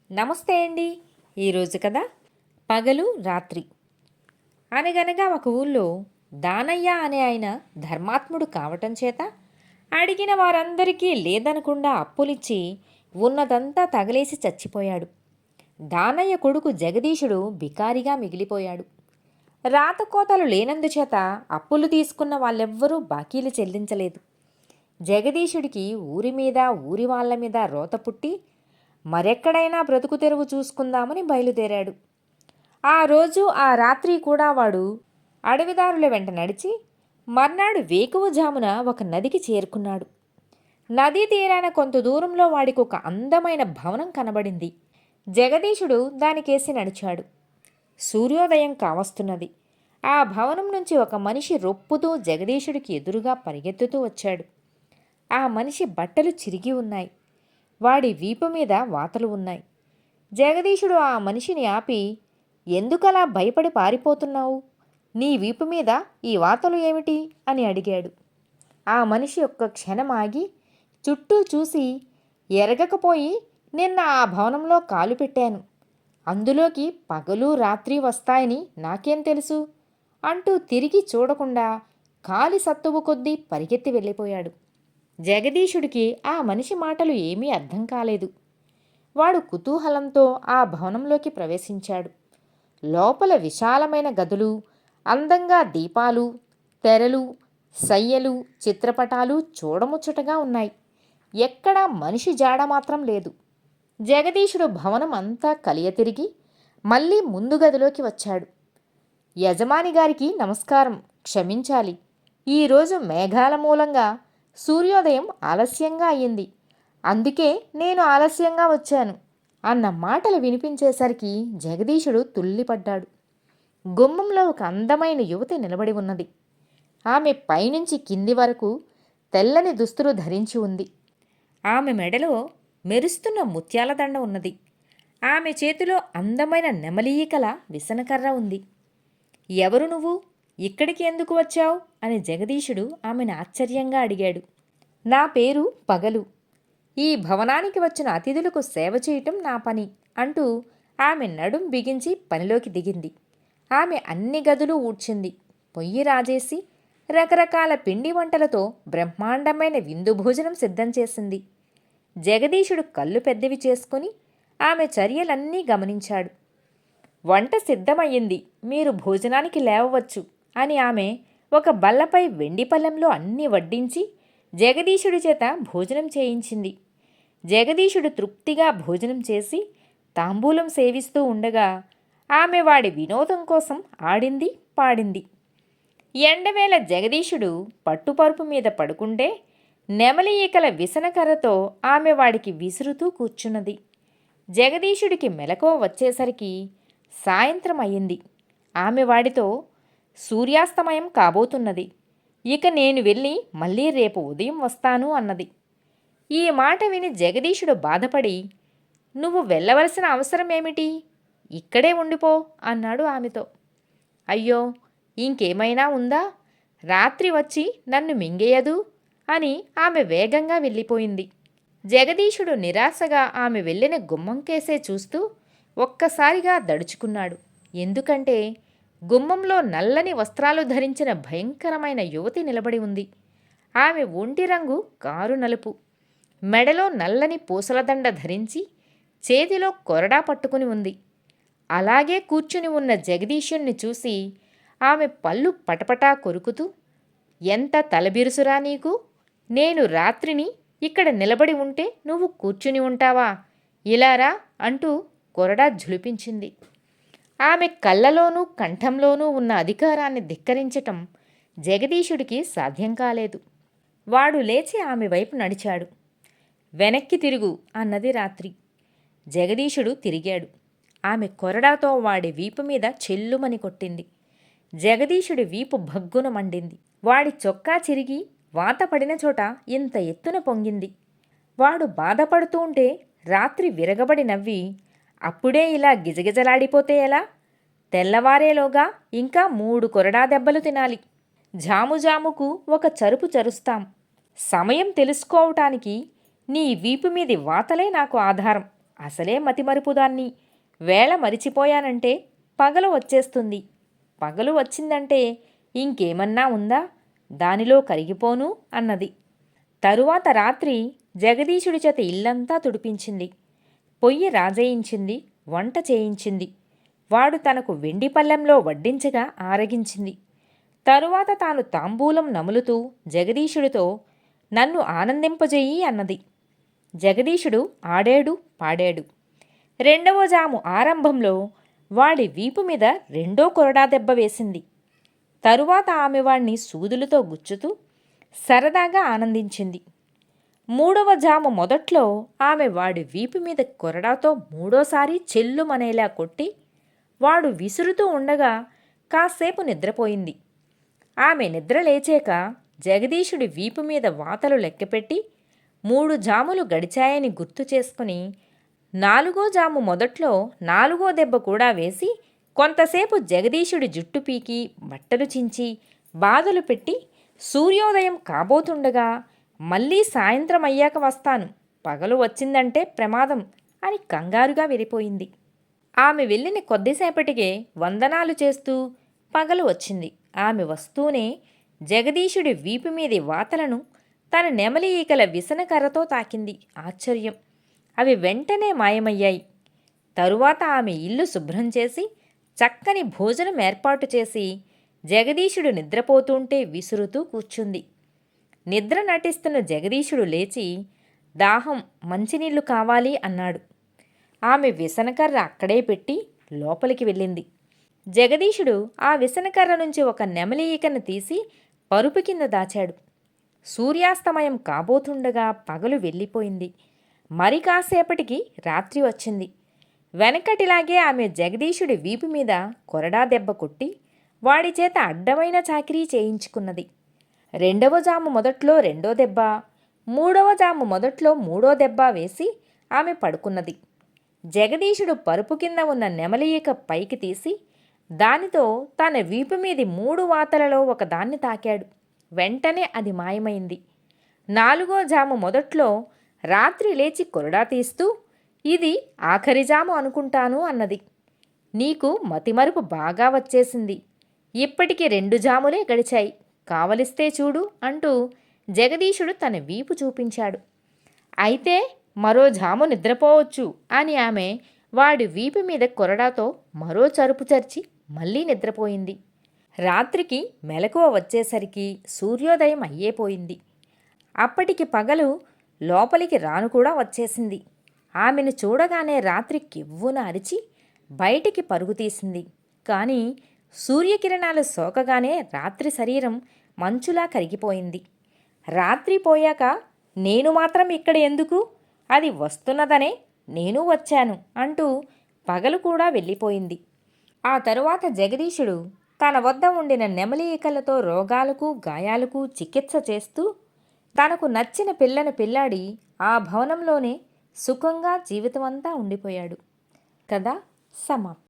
నమస్తే అండి. ఈరోజు కథ పగలు రాత్రి. అనగనగా ఒక ఊళ్ళో దానయ్య అనే ఆయన ధర్మాత్ముడు కావటం చేత అడిగిన వారందరికీ లేదనకుండా అప్పులిచ్చి ఉన్నదంతా తగలేసి చచ్చిపోయాడు. దానయ్య కొడుకు జగదీశుడు బికారిగా మిగిలిపోయాడు. రాతకోతలు లేనందుచేత అప్పులు తీసుకున్న వాళ్ళెవ్వరూ బాకీలు చెల్లించలేదు. జగదీశుడికి ఊరి మీద ఊరి వాళ్ళ మీద రోత పుట్టి మరెక్కడైనా బ్రతుకు తెరువు చూసుకుందామని బయలుదేరాడు. ఆ రోజు ఆ రాత్రి కూడా వాడు అడవిదారుల వెంట నడిచి మర్నాడు వేకువజామున ఒక నదికి చేరుకున్నాడు. నదీ తీరాన కొంత దూరంలో వాడికి ఒక అందమైన భవనం కనబడింది. జగదీశుడు దానికేసి నడిచాడు. సూర్యోదయం కావస్తున్నది. ఆ భవనం నుంచి ఒక మనిషి రొప్పుతూ జగదీశుడికి ఎదురుగా పరిగెత్తుతూ వచ్చాడు. ఆ మనిషి బట్టలు చిరిగి ఉన్నాయి. వాడి వీపు మీద వాతలు ఉన్నాయి. జగదీశుడు ఆ మనిషిని ఆపి, ఎందుకలా భయపడి పారిపోతున్నావు? నీ వీపు మీద ఈ వాతలు ఏమిటి అని అడిగాడు. ఆ మనిషి ఒక్క క్షణం ఆగి చుట్టూ చూసి, ఎరగకపోయి నిన్న ఆ భవనంలో కాలు పెట్టాను. అందులోకి పగలు రాత్రి వస్తాయని నాకేం తెలుసు అంటూ తిరిగి చూడకుండా కాలి సత్తువు కొద్దీ పరిగెత్తి వెళ్ళిపోయాడు. జగదీశుడికి ఆ మనిషి మాటలు ఏమీ అర్థం కాలేదు. వాడు కుతూహలంతో ఆ భవనంలోకి ప్రవేశించాడు. లోపల విశాలమైన గదులు, అందంగా దీపాలు, తెరలు, సయ్యలు, చిత్రపటాలు చూడముచ్చటగా ఉన్నాయి. ఎక్కడా మనిషి జాడ మాత్రం లేదు. జగదీశుడు భవనం అంతా కలియ తిరిగి మళ్ళీ ముందు గదిలోకి వచ్చాడు. యజమాని గారికి నమస్కారం, క్షమించాలి. ఈరోజు మేఘాల మూలంగా సూర్యోదయం ఆలస్యంగా అయ్యింది. అందుకే నేను ఆలస్యంగా వచ్చాను అన్న మాటలు వినిపించేసరికి జగదీశుడు తుల్లిపడ్డాడు. గుమ్మంలో ఒక అందమైన యువతి నిలబడి ఉన్నది. ఆమె పైనుంచి కింది వరకు తెల్లని దుస్తులు ధరించి ఉంది. ఆమె మెడలో మెరుస్తున్న ముత్యాల దండ ఉన్నది. ఆమె చేతిలో అందమైన నెమలీకల విసనకర్ర ఉంది. ఎవరు నువ్వు? ఇక్కడికి ఎందుకు వచ్చావు అని జగదీశుడు ఆమెను ఆశ్చర్యంగా అడిగాడు. నా పేరు పగలు. ఈ భవనానికి వచ్చిన అతిథులకు సేవ చేయటం నా పని అంటూ ఆమె నడుం బిగించి పనిలోకి దిగింది. ఆమె అన్ని గదులు ఊడ్చింది. పొయ్యి రాజేసి రకరకాల పిండి వంటలతో బ్రహ్మాండమైన విందు భోజనం సిద్ధం చేసింది. జగదీశుడు కళ్ళు పెద్దవి చేసుకుని ఆమె చర్యలన్నీ గమనించాడు. వంట సిద్ధమయ్యింది, మీరు భోజనానికి లేవవచ్చు అని ఆమె ఒక బల్లపై వెండి పళ్ళెంలో అన్నీ వడ్డించి జగదీశుడి చేత భోజనం చేయించింది. జగదీశుడు తృప్తిగా భోజనం చేసి తాంబూలం సేవిస్తూ ఉండగా ఆమె వాడి వినోదం కోసం ఆడింది, పాడింది. ఎండవేళ జగదీశుడు పట్టుపరుపు మీద పడుకుంటే నెమలి ఈకల విసనకర్రతో ఆమె వాడికి విసురుతూ కూర్చున్నది. జగదీశుడికి మెలకువ వచ్చేసరికి సాయంత్రం అయ్యింది. ఆమె వాడితో, సూర్యాస్తమయం కాబోతున్నది, ఇక నేను వెళ్ళి మళ్ళీ రేపు ఉదయం వస్తాను అన్నది. ఈ మాట విని జగదీశుడు బాధపడి, నువ్వు వెళ్ళవలసిన అవసరం ఏమిటి? ఇక్కడే ఉండిపో అన్నాడు ఆమెతో. అయ్యో, ఇంకేమైనా ఉందా? రాత్రి వచ్చి నన్ను మింగేయదు అని ఆమె వేగంగా వెళ్ళిపోయింది. జగదీశుడు నిరాశగా ఆమె వెళ్ళిన గుమ్మంకేసే చూస్తూ ఒక్కసారిగా దడుచుకున్నాడు. ఎందుకంటే గుమ్మంలో నల్లని వస్త్రాలు ధరించిన భయంకరమైన యువతి నిలబడి ఉంది. ఆమె ఒంటి రంగు కారు నలుపు, మెడలో నల్లని పూసలదండ ధరించి చేతిలో కొరడా పట్టుకుని ఉంది. అలాగే కూర్చుని ఉన్న జగదీశుణ్ణి చూసి ఆమె పళ్ళు పటపటా కొరుకుతూ, ఎంత తలబిరుసురా నీకు? నేను రాత్రిని ఇక్కడ నిలబడి ఉంటే నువ్వు కూర్చుని ఉంటావా? ఇలారా అంటూ కొరడా ఝులిపించింది. ఆమె కళ్ళలోనూ కంఠంలోనూ ఉన్న అధికారాన్ని ధిక్కరించటం జగదీశుడికి సాధ్యం కాలేదు. వాడు లేచి ఆమె వైపు నడిచాడు. వెనక్కి తిరుగు అన్నది రాత్రి. జగదీశుడు తిరిగాడు. ఆమె కొరడాతో వాడి వీపు మీద చెల్లుమని కొట్టింది. జగదీశుడి వీపు భగ్గున మండింది. వాడి చొక్కా చిరిగి వాత పడిన చోట ఇంత ఎత్తున పొంగింది. వాడు బాధపడుతూ ఉంటే రాత్రి విరగబడి నవ్వి, అప్పుడే ఇలా గిజగిజలాడిపోతే ఎలా? తెల్లవారేలోగా ఇంకా 3 కొరడా దెబ్బలు తినాలి. జాముజాముకు ఒక చరుపు చరుస్తాం. సమయం తెలుసుకోవటానికి నీ వీపు మీది వాతలే నాకు ఆధారం అసలే మతిమరుపుదాన్ని. వేళ మరిచిపోయానంటే పగలు వచ్చేస్తుంది. పగలు వచ్చిందంటే ఇంకేమన్నా ఉందా? దానిలో కరిగిపోను అన్నది. తరువాత రాత్రి జగదీశుడి చేత ఇల్లంతా తుడిపించింది. పొయ్యి రాజేయించింది. వంట చేయించింది. వాడు తనకు వెండి పళ్ళెంలో వడ్డించగా ఆరగించింది. తరువాత తాను తాంబూలం నములుతూ జగదీశుడితో నన్ను ఆనందింపజేయి అన్నది. జగదీశుడు ఆడాడు, పాడాడు. రెండవ జాము ఆరంభంలో వాడి వీపు మీద రెండో కొరడా దెబ్బ వేసింది. తరువాత ఆమె వాణ్ణి సూదులతో గుచ్చుతూ సరదాగా ఆనందించింది. మూడవ జాము మొదట్లో ఆమె వాడి వీపు మీద కొరడాతో మూడోసారి చెల్లుమనేలా కొట్టి వాడు విసురుతూ ఉండగా కాసేపు నిద్రపోయింది. ఆమె నిద్ర లేచాక జగదీశుడి వీపు మీద వాతలు లెక్కపెట్టి 3 జాములు గడిచాయని గుర్తు చేసుకుని 4వ జాము మొదట్లో 4వ దెబ్బ కూడా వేసి కొంతసేపు జగదీశుడి జుట్టు పీకి బట్టలు చించి బాధలు పెట్టి సూర్యోదయం కాబోతుండగా మళ్ళీ సాయంత్రం అయ్యాక వస్తాను, పగలు వచ్చిందంటే ప్రమాదం అని కంగారుగా వెళ్ళిపోయింది. ఆమె వెళ్ళిన కొద్దిసేపటికే వందనాలు చేస్తూ పగలు వచ్చింది. ఆమె వస్తూనే జగదీశుడి వీపు మీది వాతలను తన నెమలి ఈకల విసనకర్రతో తాకింది. ఆశ్చర్యం! అవి వెంటనే మాయమయ్యాయి. తరువాత ఆమె ఇల్లు శుభ్రం చేసి చక్కని భోజనం ఏర్పాటు చేసి జగదీశుడు నిద్రపోతుంటే విసురుతూ కూర్చుంది. నిద్ర నటిస్తున్న జగదీశుడు లేచి దాహం, మంచినీళ్లు కావాలి అన్నాడు. ఆమె విసనకర్ర అక్కడే పెట్టి లోపలికి వెళ్ళింది. జగదీశుడు ఆ విసనకర్ర నుంచి ఒక నెమలి ఈకను తీసి పరుపు కింద దాచాడు. సూర్యాస్తమయం కాబోతుండగా పగలు వెళ్ళిపోయింది. మరి కాసేపటికి రాత్రి వచ్చింది. వెనకటిలాగే ఆమె జగదీశుడి వీపు మీద కొరడా దెబ్బ కొట్టి వాడి చేత అడ్డమైన చాకిరీ చేయించుకున్నది. రెండవ జాము మొదట్లో రెండో దెబ్బ, మూడవ జాము మొదట్లో మూడో దెబ్బ వేసి ఆమె పడుకున్నది. జగదీశుడు పరుపు కింద ఉన్న నెమలి ఈక పైకి తీసి దానితో తన వీపు మీది 3 వాతలలో ఒకదాన్ని తాకాడు. వెంటనే అది మాయమైంది. 4వ జాము మొదట్లో రాత్రి లేచి కొరడా తీస్తూ ఇది ఆఖరి జాము అనుకుంటాను అన్నది. నీకు మతిమరుపు బాగా వచ్చేసింది. ఇప్పటికి 2 జాములే గడిచాయి, కావలిస్తే చూడు అంటూ జగదీశుడు తన వీపు చూపించాడు. అయితే మరో జాము నిద్రపోవచ్చు అని ఆమె వాడి వీపు మీద కొరడాతో మరో చరుపు చర్చి మళ్ళీ నిద్రపోయింది. రాత్రికి మెలకువ వచ్చేసరికి సూర్యోదయం అయ్యేపోయింది. అప్పటికి పగలు లోపలికి రాను కూడా వచ్చేసింది. ఆమెను చూడగానే రాత్రి కెవ్వున అరిచి బయటికి పరుగు తీసింది. కానీ సూర్యకిరణాలు సోకగానే రాత్రి శరీరం మంచులా కరిగిపోయింది. రాత్రి పోయాక నేను మాత్రం ఇక్కడ ఎందుకు? అది వస్తున్నదనే నేను వచ్చాను అంటూ పగలు కూడా వెళ్ళిపోయింది. ఆ తరువాత జగదీశుడు తన వద్ద ఉండిన నెమలి ఈకలతో రోగాలకు గాయాలకు చికిత్స చేస్తూ తనకు నచ్చిన పిల్లను పెళ్ళాడి ఆ భవనంలోనే సుఖంగా జీవితమంతా ఉండిపోయాడు. కథ సమాప్తం.